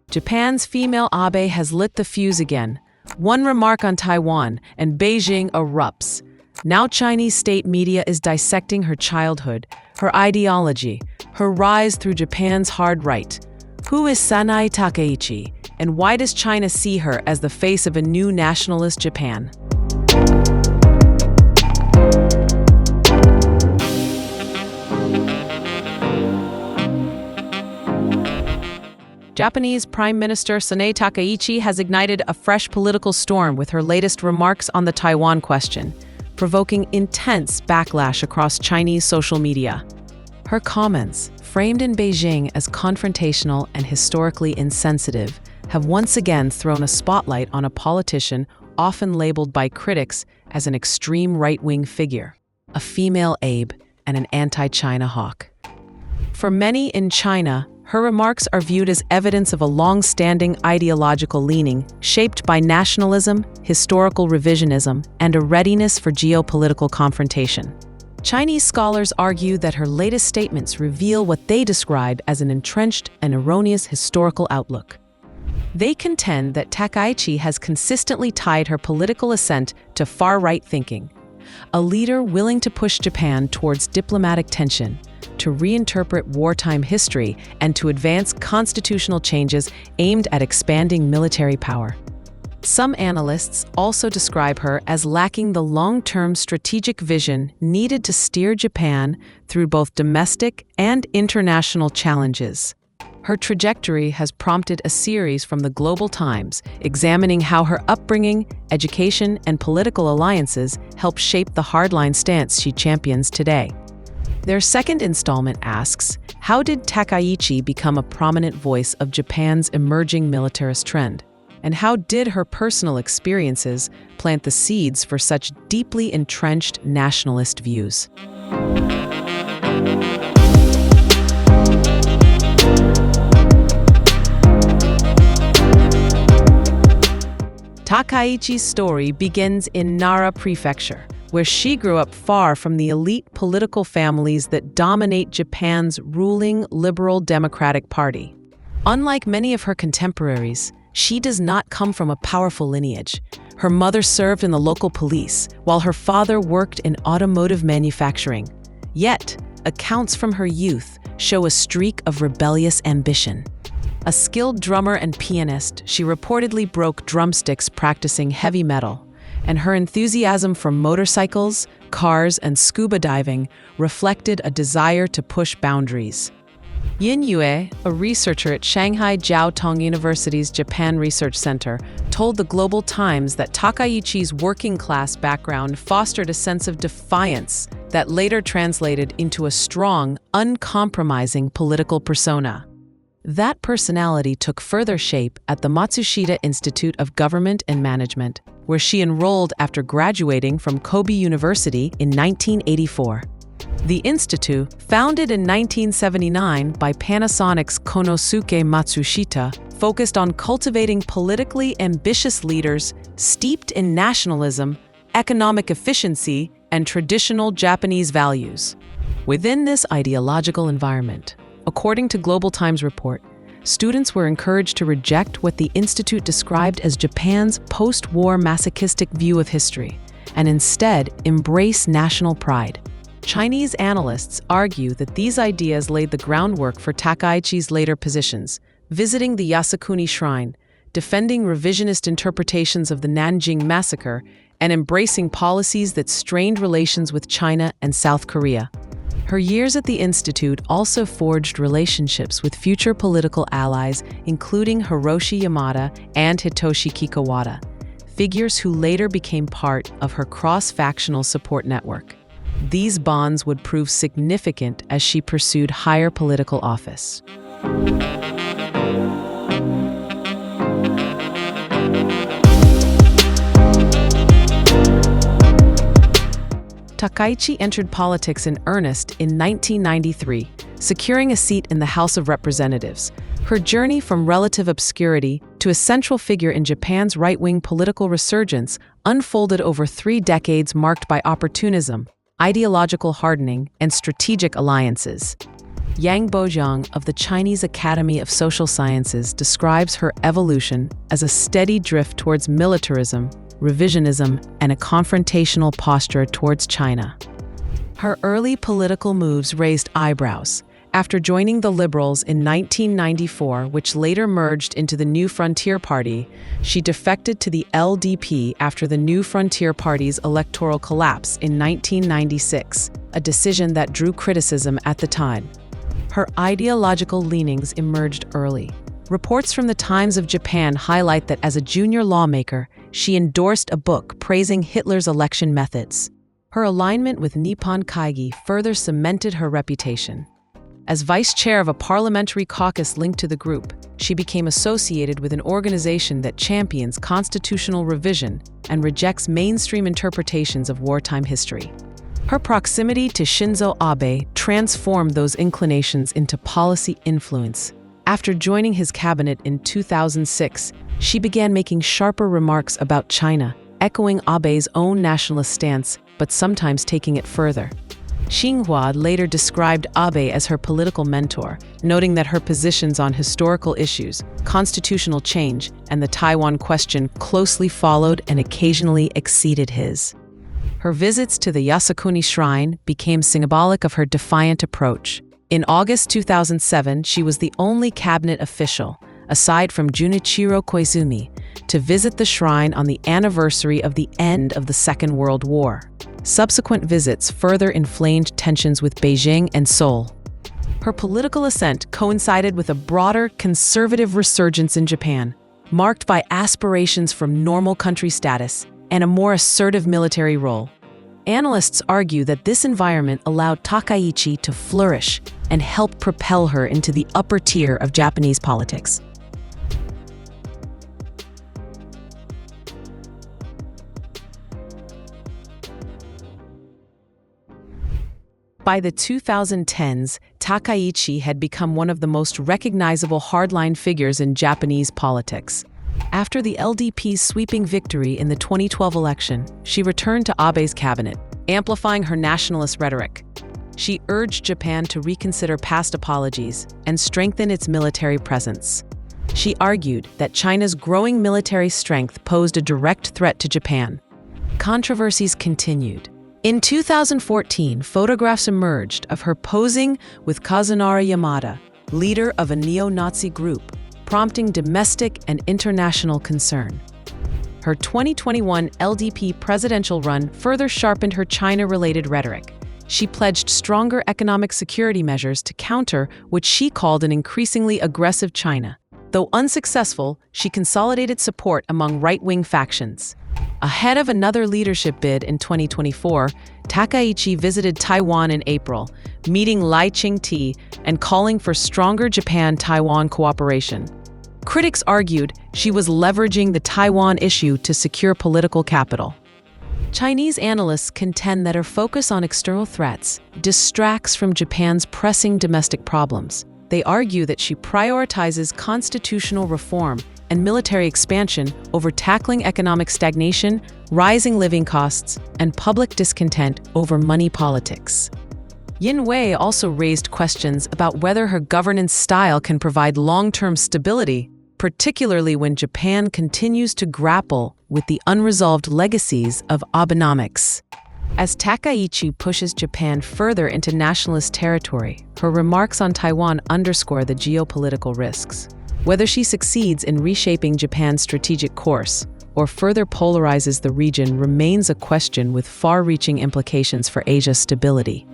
Japan's female Abe has lit the fuse again. One remark on Taiwan, and Beijing erupts. Now Chinese state media is dissecting her childhood, her ideology, her rise through Japan's hard right. Who is Sanae Takaichi, and why does China see her as the face of a new nationalist Japan? Japanese Prime Minister Sanae Takaichi has ignited a fresh political storm with her latest remarks on the Taiwan question, provoking intense backlash across Chinese social media. Her comments, framed in Beijing as confrontational and historically insensitive, have once again thrown a spotlight on a politician often labeled by critics as an extreme right-wing figure, a female Abe, and an anti-China hawk. For many in China, her remarks are viewed as evidence of a long-standing ideological leaning shaped by nationalism, historical revisionism, and a readiness for geopolitical confrontation. Chinese scholars argue that her latest statements reveal what they describe as an entrenched and erroneous historical outlook. They contend that Takaichi has consistently tied her political assent to far-right thinking, a leader willing to push Japan towards diplomatic tension, to reinterpret wartime history, and to advance constitutional changes aimed at expanding military power. Some analysts also describe her as lacking the long-term strategic vision needed to steer Japan through both domestic and international challenges. Her trajectory has prompted a series from the Global Times examining how her upbringing, education, and political alliances help shape the hardline stance she champions today. Their second installment asks, how did Takaichi become a prominent voice of Japan's emerging militarist trend? And how did her personal experiences plant the seeds for such deeply entrenched nationalist views? Takaichi's story begins in Nara Prefecture, where she grew up far from the elite political families that dominate Japan's ruling Liberal Democratic Party. Unlike many of her contemporaries, she does not come from a powerful lineage. Her mother served in the local police, while her father worked in automotive manufacturing. Yet, accounts from her youth show a streak of rebellious ambition. A skilled drummer and pianist, she reportedly broke drumsticks practicing heavy metal, and her enthusiasm for motorcycles, cars, and scuba diving reflected a desire to push boundaries. Yin Yue, a researcher at Shanghai Jiao Tong University's Japan Research Center, told the Global Times that Takaichi's working-class background fostered a sense of defiance that later translated into a strong, uncompromising political persona. That personality took further shape at the Matsushita Institute of Government and Management, where she enrolled after graduating from Kobe University in 1984. The institute, founded in 1979 by Panasonic's Konosuke Matsushita, focused on cultivating politically ambitious leaders steeped in nationalism, economic efficiency, and traditional Japanese values. Within this ideological environment, according to Global Times report, students were encouraged to reject what the institute described as Japan's post-war masochistic view of history, and instead embrace national pride. Chinese analysts argue that these ideas laid the groundwork for Takaichi's later positions, visiting the Yasukuni shrine, defending revisionist interpretations of the Nanjing massacre, and embracing policies that strained relations with China and South Korea. Her years at the institute also forged relationships with future political allies, including Hiroshi Yamada and Hitoshi Kikuwada, figures who later became part of her cross-factional support network. These bonds would prove significant as she pursued higher political office. Takaichi entered politics in earnest in 1993, securing a seat in the House of Representatives. Her journey from relative obscurity to a central figure in Japan's right-wing political resurgence unfolded over 3 decades marked by opportunism, ideological hardening, and strategic alliances. Yang Bojiang of the Chinese Academy of Social Sciences describes her evolution as a steady drift towards militarism, revisionism, and a confrontational posture towards China. Her early political moves raised eyebrows. After joining the Liberals in 1994, which later merged into the New Frontier Party, she defected to the LDP after the New Frontier Party's electoral collapse in 1996, a decision that drew criticism at the time. Her ideological leanings emerged early. Reports from the Times of Japan highlight that as a junior lawmaker, she endorsed a book praising Hitler's election methods. Her alignment with Nippon Kaigi further cemented her reputation. As vice chair of a parliamentary caucus linked to the group, she became associated with an organization that champions constitutional revision and rejects mainstream interpretations of wartime history. Her proximity to Shinzo Abe transformed those inclinations into policy influence. After joining his cabinet in 2006, she began making sharper remarks about China, echoing Abe's own nationalist stance, but sometimes taking it further. Xinhua later described Abe as her political mentor, noting that her positions on historical issues, constitutional change, and the Taiwan question closely followed and occasionally exceeded his. Her visits to the Yasukuni shrine became symbolic of her defiant approach. In August 2007, she was the only cabinet official, aside from Junichiro Koizumi, to visit the shrine on the anniversary of the end of the Second World War. Subsequent visits further inflamed tensions with Beijing and Seoul. Her political ascent coincided with a broader conservative resurgence in Japan, marked by aspirations for normal country status and a more assertive military role. Analysts argue that this environment allowed Takaichi to flourish and helped propel her into the upper tier of Japanese politics. By the 2010s, Takaichi had become one of the most recognizable hardline figures in Japanese politics. After the LDP's sweeping victory in the 2012 election, she returned to Abe's cabinet, amplifying her nationalist rhetoric. She urged Japan to reconsider past apologies and strengthen its military presence. She argued that China's growing military strength posed a direct threat to Japan. Controversies continued. In 2014, photographs emerged of her posing with Kazunari Yamada, leader of a neo-Nazi group, prompting domestic and international concern. Her 2021 LDP presidential run further sharpened her China-related rhetoric. She pledged stronger economic security measures to counter what she called an increasingly aggressive China. Though unsuccessful, she consolidated support among right-wing factions. Ahead of another leadership bid in 2024, Takaichi visited Taiwan in April, meeting Lai Ching-te and calling for stronger Japan-Taiwan cooperation. Critics argued she was leveraging the Taiwan issue to secure political capital. Chinese analysts contend that her focus on external threats distracts from Japan's pressing domestic problems. They argue that she prioritizes constitutional reform and military expansion over tackling economic stagnation, rising living costs, and public discontent over money politics. Yin Wei also raised questions about whether her governance style can provide long-term stability, particularly when Japan continues to grapple with the unresolved legacies of Abenomics. As Takaichi pushes Japan further into nationalist territory, her remarks on Taiwan underscore the geopolitical risks. Whether she succeeds in reshaping Japan's strategic course or further polarizes the region remains a question with far-reaching implications for Asia's stability.